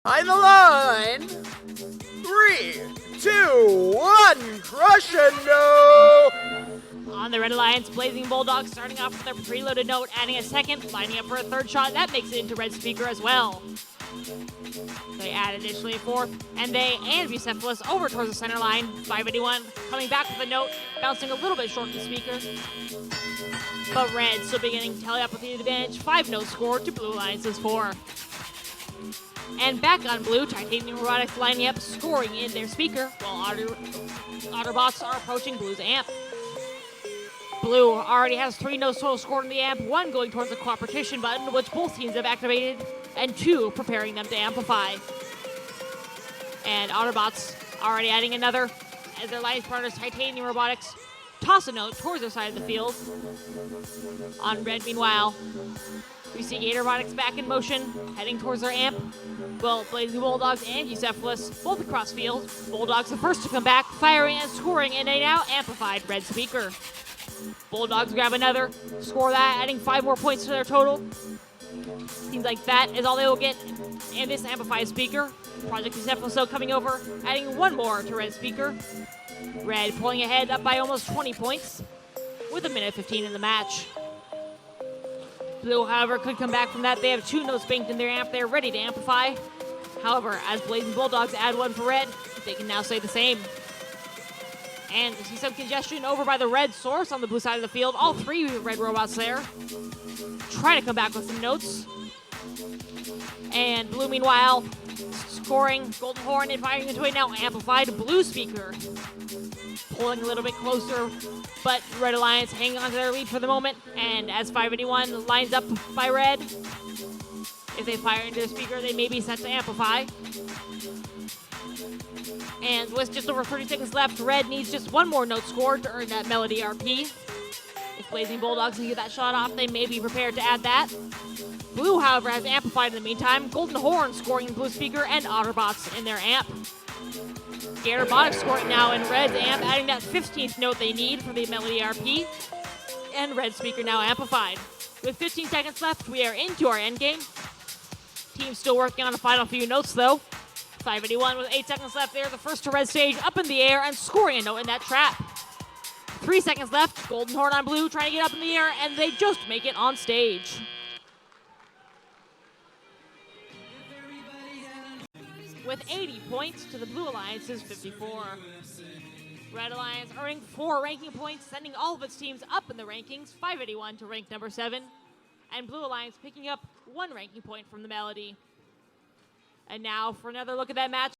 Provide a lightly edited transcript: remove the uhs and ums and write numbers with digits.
On the line, 3, 2, 1, crush-a-no! On the Red Alliance, Blazing Bulldogs starting off with their preloaded note, adding a second, lining up for a third shot. That makes it into Red Speaker as well. They add additionally a fourth, and they and Bucephalus over towards the center line. 581 coming back with a note, bouncing a little bit short of the speaker. But Red still beginning to tally up with the advantage. 5 notes scored to Blue Alliance's 4. And back on Blue, Titanium Robotics lining up, scoring in their speaker, while Otterbots are approaching Blue's amp. Blue already has 3 notes total scored in the amp, 1 going towards the Qualification button, which both teams have activated, and 2 preparing them to amplify. And Otterbots already adding another, as their alliance partners Titanium Robotics toss a note towards their side of the field. On Red, meanwhile, we see Gator Robotics back in motion, heading towards their amp. Well, Blazing Bulldogs and Bucephalus both across field. Bulldogs the first to come back, firing and scoring in a now amplified Red Speaker. Bulldogs grab another, score that, adding 5 more points to their total. Seems like that is all they will get in this amplified speaker. Project Bucephalus though coming over, adding 1 more to Red Speaker. Red pulling ahead up by almost 20 points with 1:15 in the match. Blue, however, could come back from that. They have 2 notes banked in their amp. They're ready to amplify. However, as Blazing Bulldogs add 1 for Red, they can now say the same. And we see some congestion over by the Red source on the blue side of the field. All 3 Red robots there. Trying to come back with some notes. And Blue, meanwhile, scoring Golden Horn and firing into a now amplified Blue Speaker. Pulling a little bit closer, but Red Alliance hanging on to their lead for the moment. And as 581 lines up by Red, if they fire into the speaker, they may be set to amplify. And with just over 30 seconds left, Red needs just 1 more note scored to earn that Melody RP. If Blazing Bulldogs can get that shot off, they may be prepared to add that. Blue, however, has amplified in the meantime. Golden Horn scoring in Blue Speaker and Otterbots in their amp. Gator Robotics scoring now in Red's amp, adding that 15th note they need for the Melody RP. And Red Speaker now amplified. With 15 seconds left, we are into our endgame. Team's still working on the final few notes though. 581 with 8 seconds left. They're the first to Red stage, up in the air and scoring a note in that trap. 3 seconds left. Golden Horn on Blue trying to get up in the air, and they just make it on stage. With 80 points to the Blue Alliance's 54. Red Alliance earning 4 ranking points, sending all of its teams up in the rankings, 581 to rank number 7. And Blue Alliance picking up 1 ranking point from the Melody. And now for another look at that match.